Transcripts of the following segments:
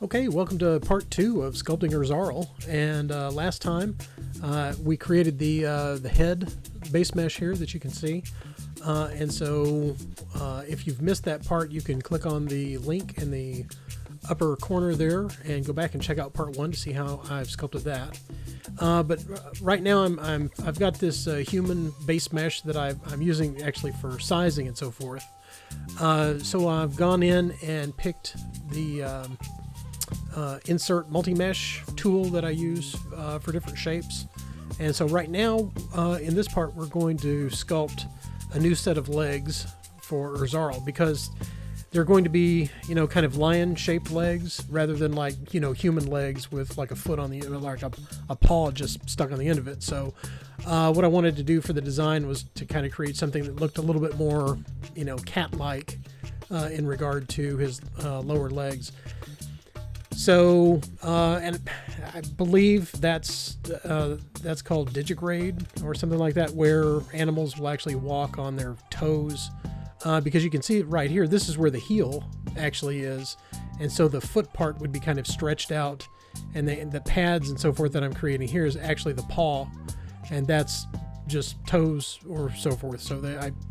Okay, welcome to part 2 of Sculpting Ur'Zarl. And last time we created the head base mesh here that you can see. And so if you've missed that part, you can click on the link in the upper corner there and go back and check out part 1 to see how I've sculpted that. But right now I've got this human base mesh that I'm using actually for sizing and so forth. So I've gone in and picked the insert multi-mesh tool that I use for different shapes. And so right now in this part we're going to sculpt a new set of legs for Ur'Zarl, because they're going to be, kind of lion-shaped legs rather than like, human legs with like a foot on the, like a paw just stuck on the end of it. So what I wanted to do for the design was to kind of create something that looked a little bit more, cat-like in regard to his lower legs. So, and I believe that's called digigrade or something like that, where animals will actually walk on their toes. Because you can see it right here, this is where the heel actually is. And so the foot part would be kind of stretched out, and the pads and so forth that I'm creating here is actually the paw, and that's just toes or so forth. So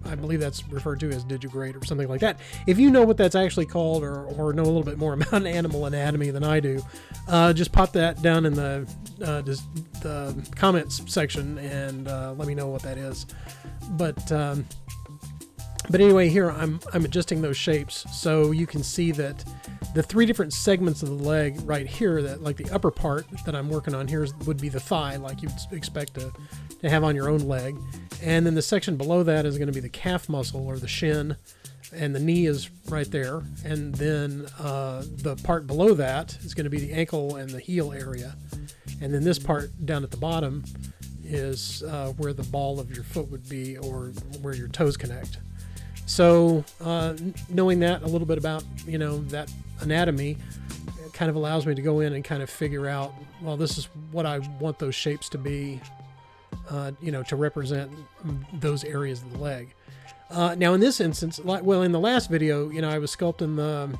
I believe that's referred to as digigrade or something like that. If you know what that's actually called, or know a little bit more about animal anatomy than I do, just pop that down in the comments section and let me know what that is. But anyway, here I'm adjusting those shapes so you can see that the 3 different segments of the leg right here, that like the upper part that I'm working on here would be the thigh, like you'd expect to have on your own leg. And then the section below that is going to be the calf muscle or the shin, and the knee is right there. And then the part below that is going to be the ankle and the heel area. And then this part down at the bottom is where the ball of your foot would be, or where your toes connect. So knowing that a little bit about, that anatomy, it kind of allows me to go in and kind of figure out, well, this is what I want those shapes to be, to represent those areas of the leg. Now in this instance, in the last video, I was sculpting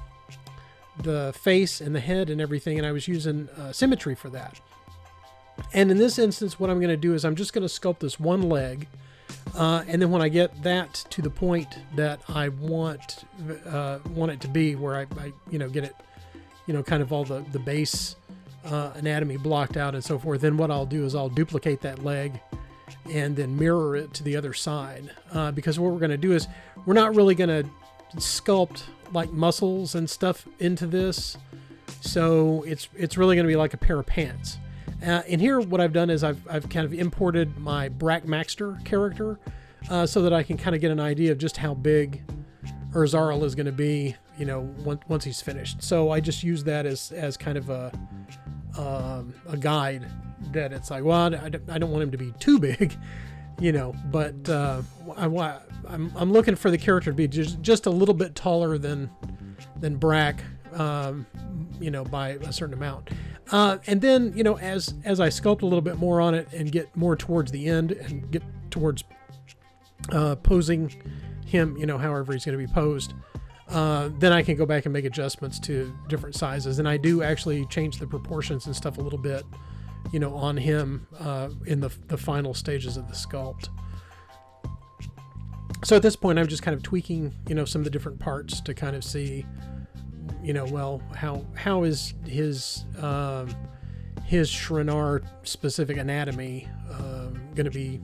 the face and the head and everything, and I was using symmetry for that. And in this instance, what I'm going to do is I'm just going to sculpt this one leg. And then when I get that to the point that I want it to be, where I get it, kind of all the base anatomy blocked out and so forth, then what I'll do is I'll duplicate that leg and then mirror it to the other side. Because what we're going to do is we're not really going to sculpt like muscles and stuff into this. So it's really going to be like a pair of pants. And here what I've done is I've kind of imported my Brackmaxter character so that I can kind of get an idea of just how big Ur'Zarl is going to be, once he's finished. So I just use that as kind of a guide, that it's like, well, I don't want him to be too big, but I'm looking for the character to be just a little bit taller than Brack, by a certain amount. And then, as I sculpt a little bit more on it and get more towards the end and get towards posing him, however he's going to be posed, then I can go back and make adjustments to different sizes. And I do actually change the proportions and stuff a little bit, on him in the final stages of the sculpt. So at this point, I'm just kind of tweaking, some of the different parts to kind of see, well, how is his Shrenar specific anatomy going to be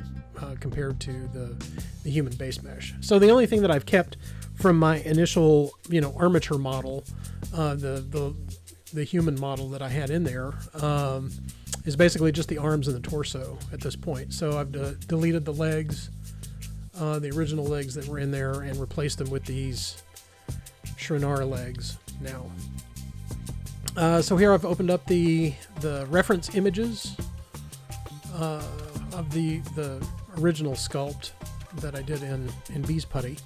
compared to the human base mesh. So the only thing that I've kept from my initial, armature model, the human model that I had in there, is basically just the arms and the torso at this point. So I've deleted the legs, the original legs that were in there, and replaced them with these Shrenar legs now. So here I've opened up the reference images of the original sculpt that I did in Bees Putty.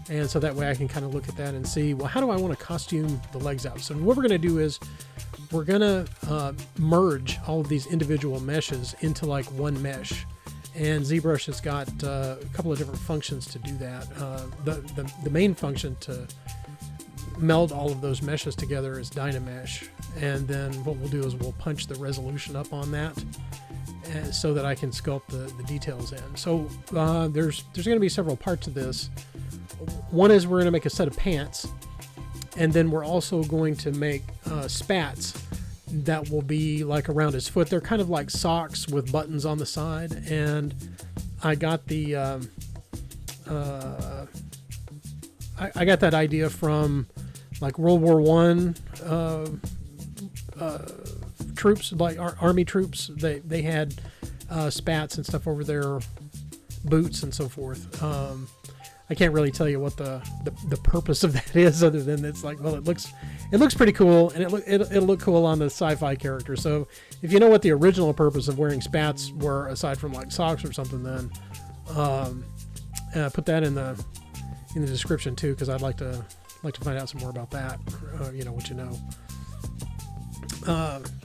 And so that way I can kind of look at that and see, well, how do I want to costume the legs out? So what we're going to do is we're going to merge all of these individual meshes into like one mesh. And ZBrush has got a couple of different functions to do that. The main function to meld all of those meshes together as Dynamesh. And then what we'll do is we'll punch the resolution up on that so that I can sculpt the details in. So there's going to be several parts of this. One is we're going to make a set of pants, and then we're also going to make spats that will be like around his foot. They're kind of like socks with buttons on the side, and I got the I got that idea from like World War One troops, like army troops. They had spats and stuff over their boots and so forth. I can't really tell you what the purpose of that is, other than it's like, well, it looks pretty cool, and it'll look cool on the sci-fi character. So if you know what the original purpose of wearing spats were, aside from like socks or something, then put that in the description too, because I'd like to find out some more about that. You know what you know.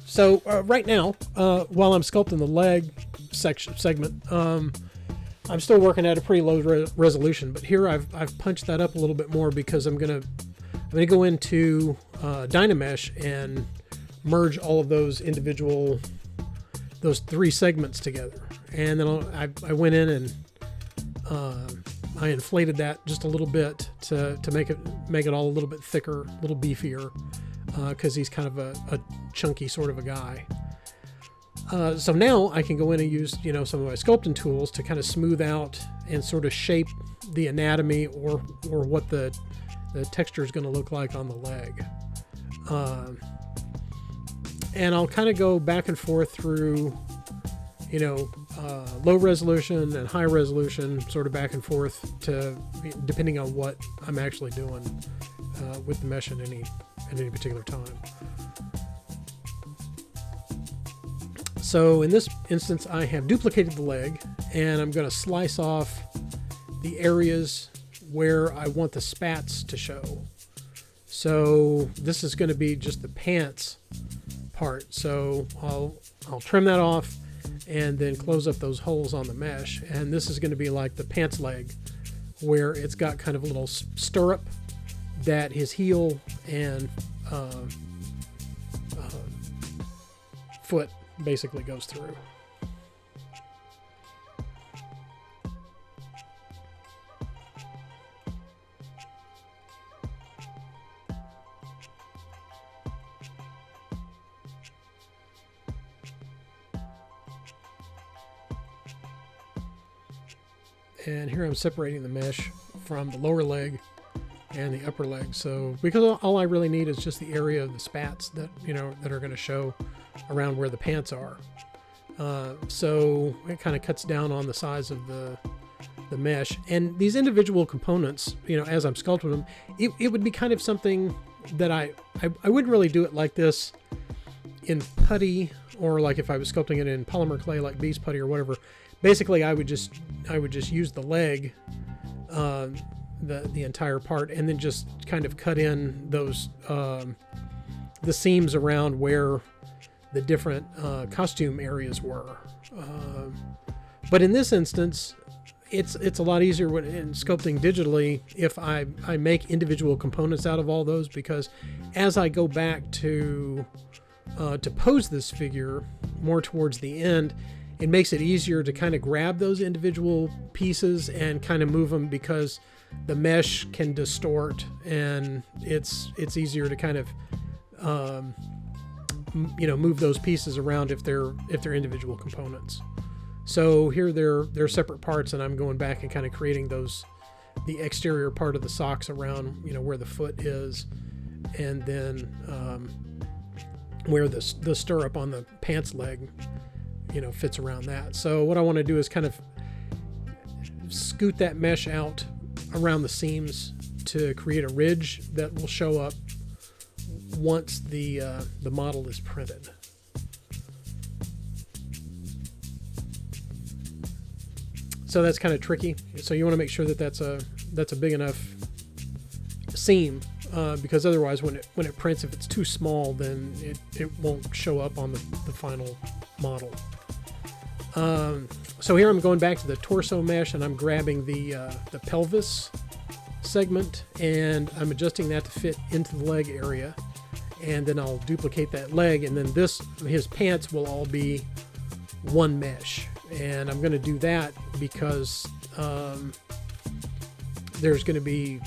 So right now, while I'm sculpting the leg segment, I'm still working at a pretty low resolution, but here I've punched that up a little bit more because I'm gonna go into Dynamesh and merge all of those three segments together. And then I went in and I inflated that just a little bit to make it all a little bit thicker, a little beefier, because he's kind of a chunky sort of a guy. So now I can go in and use, some of my sculpting tools to kind of smooth out and sort of shape the anatomy or what the texture is going to look like on the leg. And I'll kind of go back and forth through, low resolution and high resolution, sort of back and forth depending on what I'm actually doing with the mesh at any particular time. So in this instance, I have duplicated the leg, and I'm going to slice off the areas where I want the spats to show. So this is going to be just the pants part. So I'll trim that off and then close up those holes on the mesh. And this is going to be like the pants leg, where it's got kind of a little stirrup that his heel and foot basically goes through. And here I'm separating the mesh from the lower leg and the upper leg. So because all I really need is just the area of the spats that are going to show around where the pants are. So it kind of cuts down on the size of the mesh. And these individual components, as I'm sculpting them, it would be kind of something that I wouldn't really do it like this in putty, or like if I was sculpting it in polymer clay like beast putty or whatever. Basically, I would just use the leg, the entire part, and then just kind of cut in those the seams around where the different costume areas were. But in this instance, it's a lot easier when in sculpting digitally if I make individual components out of all those, because as I go back to pose this figure more towards the end, it makes it easier to kind of grab those individual pieces and kind of move them, because the mesh can distort, and it's easier to kind of move those pieces around if they're individual components. So here they're separate parts, and I'm going back and kind of creating the exterior part of the socks around where the foot is, and then where the stirrup on the pants leg fits around that. So what I want to do is kind of scoot that mesh out around the seams to create a ridge that will show up once the model is printed. So that's kind of tricky. So you want to make sure that that's a big enough seam, because otherwise when it prints, if it's too small, then it won't show up on the final model. So here I'm going back to the torso mesh, and I'm grabbing the pelvis segment, and I'm adjusting that to fit into the leg area. And then I'll duplicate that leg, and then his pants will all be one mesh. And I'm going to do that because there's going to be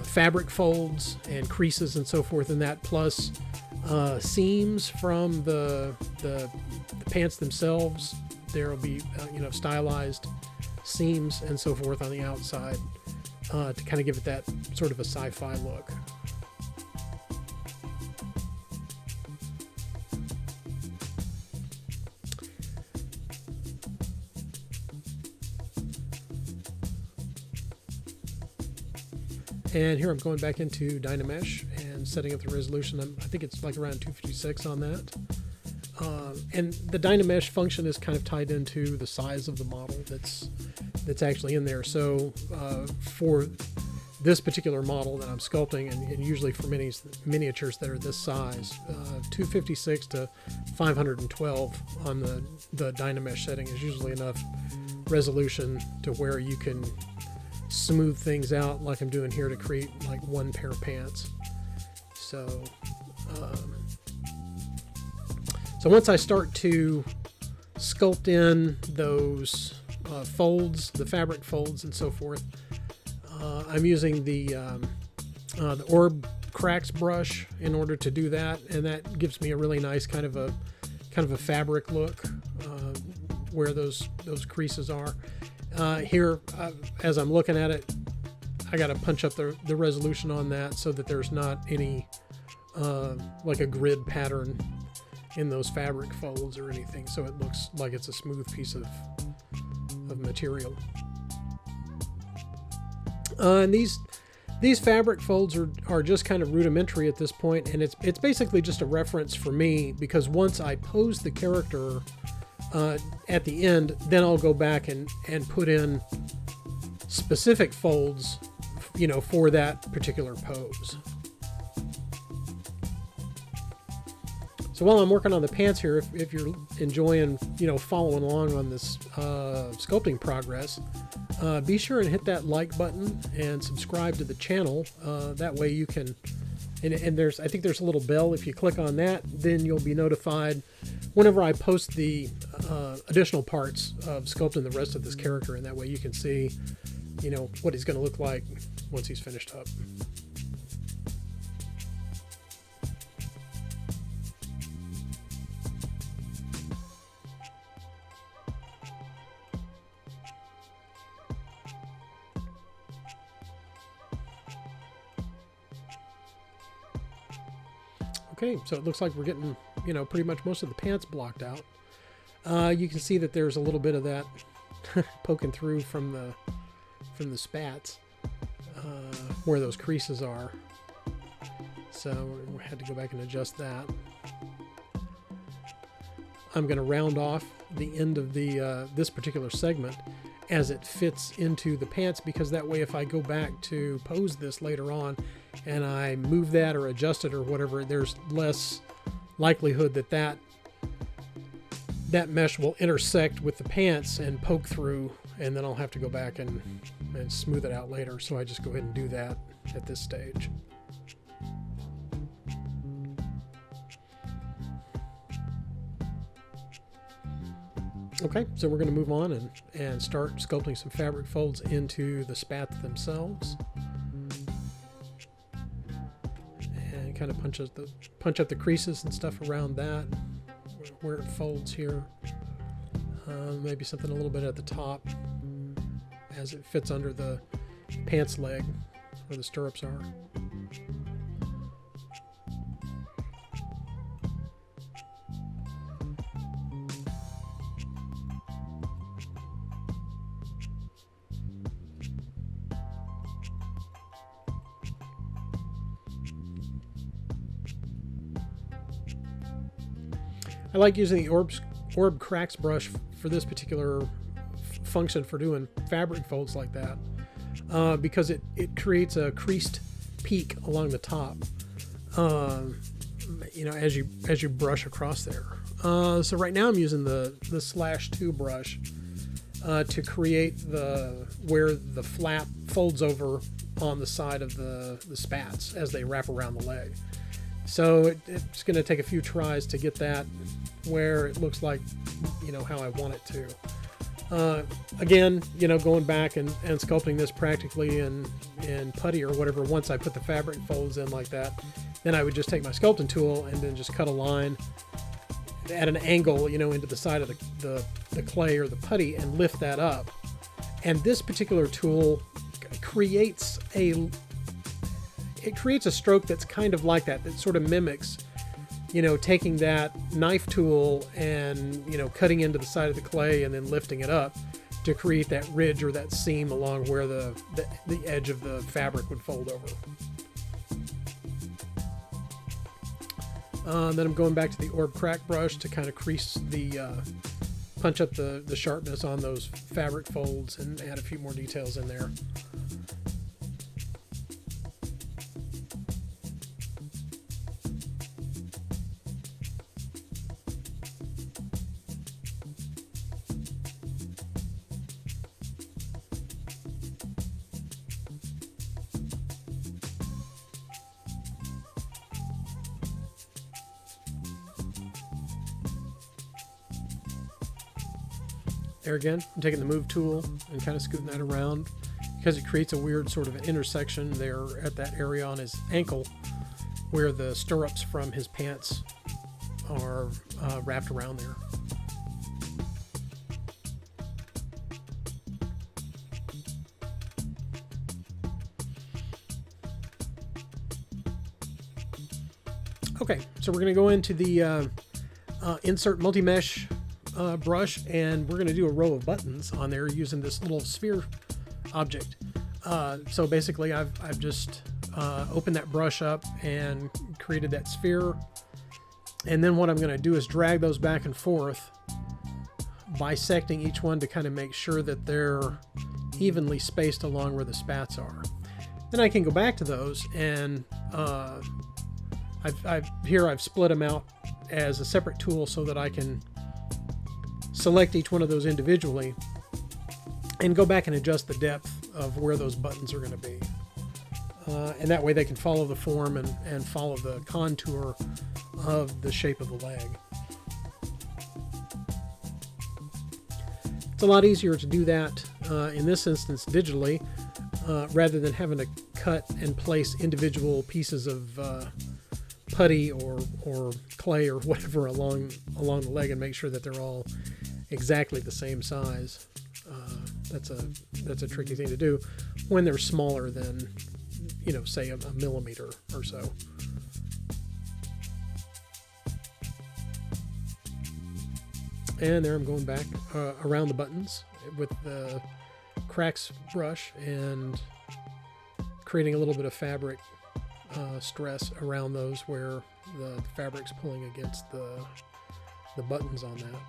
fabric folds and creases and so forth in that, plus seams from the pants themselves. There will be stylized seams and so forth on the outside to kind of give it that sort of a sci-fi look. And here I'm going back into Dynamesh and setting up the resolution. I think it's like around 256 on that. And the Dynamesh function is kind of tied into the size of the model that's actually in there. So for this particular model that I'm sculpting, and usually for miniatures that are this size, 256 to 512 on the Dynamesh setting is usually enough resolution to where you can smooth things out like I'm doing here to create like one pair of pants. So once I start to sculpt in those folds, the fabric folds and so forth, I'm using the orb cracks brush in order to do that, and that gives me a really nice kind of a fabric look where those creases are. Here, as I'm looking at it, I got to punch up the resolution on that so that there's not any like a grid pattern in those fabric folds or anything, so it looks like it's a smooth piece of material. And these fabric folds are just kind of rudimentary at this point, and it's basically just a reference for me, because once I pose the character at the end, then I'll go back and put in specific folds, for that particular pose. So while I'm working on the pants here, if you're enjoying, following along on this sculpting progress, be sure and hit that like button and subscribe to the channel. That way you can, and I think there's a little bell. If you click on that, then you'll be notified whenever I post the additional parts of sculpting the rest of this character, and that way you can see, what he's going to look like once he's finished up. Okay, so it looks like we're getting, pretty much most of the pants blocked out. You can see that there's a little bit of that poking through from the spats where those creases are. So we had to go back and adjust that. I'm going to round off the end of the this particular segment as it fits into the pants, because that way if I go back to pose this later on and I move that or adjust it or whatever, there's less likelihood that mesh will intersect with the pants and poke through, and then I'll have to go back and smooth it out later. So I just go ahead and do that at this stage. Okay, so we're going to move on and start sculpting some fabric folds into the spats themselves. And kind of punch up the creases and stuff around that, where it folds here. Maybe something a little bit at the top as it fits under the pants leg where the stirrups are. I like using the orb cracks brush for this particular function for doing fabric folds like that, because it creates a creased peak along the top, as you brush across there. So right now I'm using the /2 brush to create where the flap folds over on the side of the spats as they wrap around the leg. So it's going to take a few tries to get that where it looks like, how I want it to. Again, going back and sculpting this practically in putty or whatever, once I put the fabric folds in like that, then I would just take my sculpting tool and then just cut a line at an angle, into the side of the clay or the putty and lift that up. And this particular tool creates a stroke that's kind of like that sort of mimics, taking that knife tool and, cutting into the side of the clay and then lifting it up to create that ridge or that seam along where the edge of the fabric would fold over. Then I'm going back to the orb crack brush to kind of crease punch up the sharpness on those fabric folds and add a few more details in there. There again, I'm taking the move tool and kind of scooting that around because it creates a weird sort of an intersection there at that area on his ankle where the stirrups from his pants are wrapped around there. Okay, so we're going to go into the insert multi-mesh brush, and we're going to do a row of buttons on there using this little sphere object. So basically I've just opened that brush up and created that sphere, and then what I'm going to do is drag those back and forth, bisecting each one to kind of make sure that they're evenly spaced along where the spats are. Then I can go back to those and I've split them out as a separate tool so that I can select each one of those individually and go back and adjust the depth of where those buttons are going to be. And that way they can follow the form and follow the contour of the shape of the leg. It's a lot easier to do that in this instance digitally rather than having to cut and place individual pieces of putty or clay or whatever along the leg and make sure that they're all exactly the same size. That's a tricky thing to do when they're smaller than, say a millimeter or so. And there I'm going back around the buttons with the cracks brush and creating a little bit of fabric stress around those where the fabric's pulling against the buttons on that.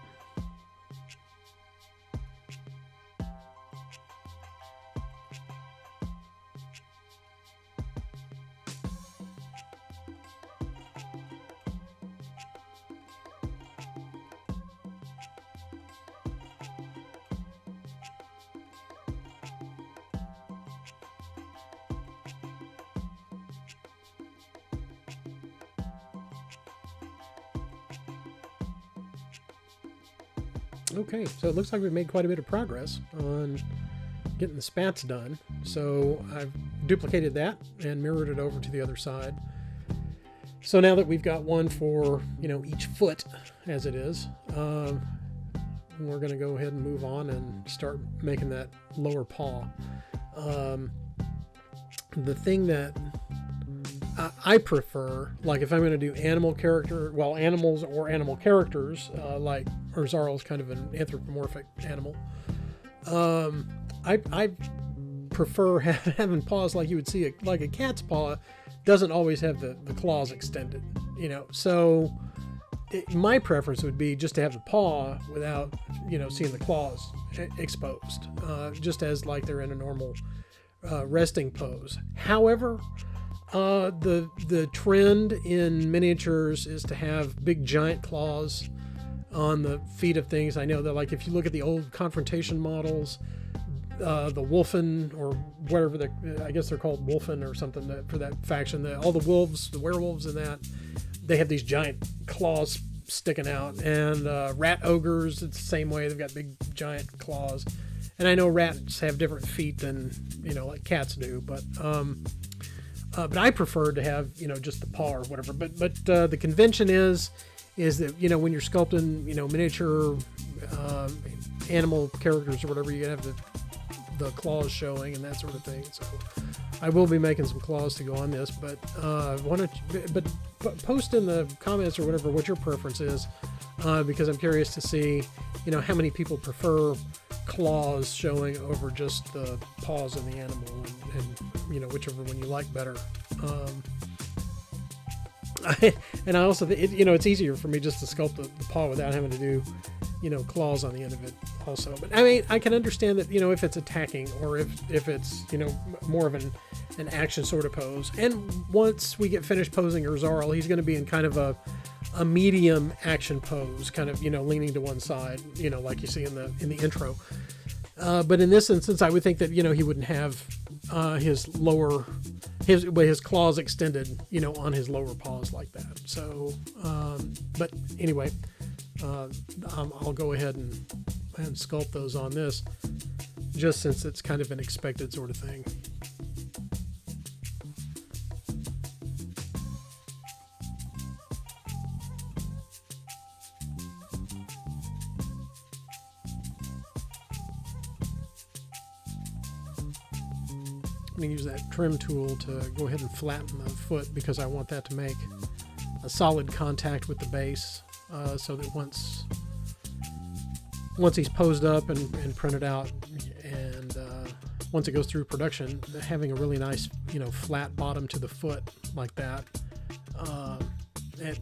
Okay, so it looks like we've made quite a bit of progress on getting the spats done. So I've duplicated that and mirrored it over to the other side. So now that we've got one for, each foot as it is, we're going to go ahead and move on and start making that lower paw. The thing that I prefer, like if I'm going to do animals or animal characters, like Ur'Zarl is kind of an anthropomorphic animal. I prefer having paws like you would see, like a cat's paw doesn't always have the claws extended, So my preference would be just to have the paw without, seeing the claws exposed, just as like they're in a normal resting pose. However, the trend in miniatures is to have big giant claws on the feet of things. I know that, like, if you look at the old confrontation models, the Wolfen, or whatever I guess they're called Wolfen or something, for that faction. All the wolves, the werewolves in that, they have these giant claws sticking out. And rat ogres, it's the same way. They've got big giant claws. And I know rats have different feet than, like cats do, but I prefer to have, just the paw or whatever. But the convention is that, when you're sculpting, miniature animal characters or whatever, you have the claws showing and that sort of thing. So I will be making some claws to go on this, but post in the comments or whatever what your preference is, because I'm curious to see, how many people prefer claws showing over just the paws of the animal, and whichever one you like better. And I also, it's easier for me just to sculpt the paw without having to do, claws on the end of it also. But I mean, I can understand that, if it's attacking, or if it's, more of an action sort of pose. And once we get finished posing Ur'Zarl, he's going to be in kind of a medium action pose, kind of, leaning to one side, like you see in the intro. But in this instance, I would think that, he wouldn't have his claws extended, on his lower paws like that. So, but anyway, I'll go ahead and sculpt those on this, just since it's kind of an expected sort of thing. I'm going to use that trim tool to go ahead and flatten the foot, because I want that to make a solid contact with the base, so that once he's posed up and printed out, and once it goes through production, having a really nice, flat bottom to the foot like that, it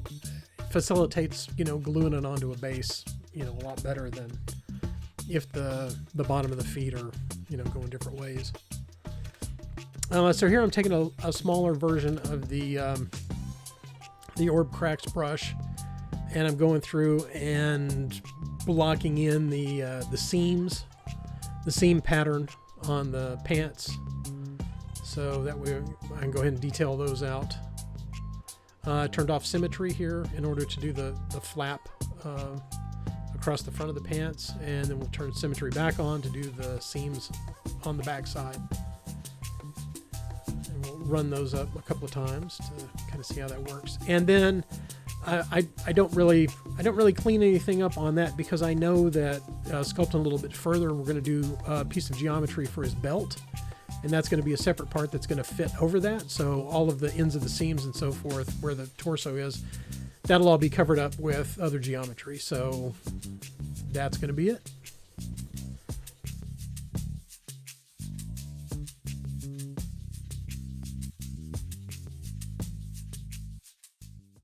facilitates, gluing it onto a base, a lot better than if the bottom of the feet are, going different ways. So here I'm taking a smaller version of the Orb Cracks brush, and I'm going through and blocking in the seams, the seam pattern on the pants, so that way I can go ahead and detail those out. I turned off symmetry here in order to do the flap across the front of the pants, and then we'll turn symmetry back on to do the seams on the back side. Run those up a couple of times to kind of see how that works. And then I don't really clean anything up on that, because I know that sculpting a little bit further, we're going to do a piece of geometry for his belt, and that's going to be a separate part that's going to fit over that. So all of the ends of the seams and so forth, where the torso is, that'll all be covered up with other geometry. So that's going to be it.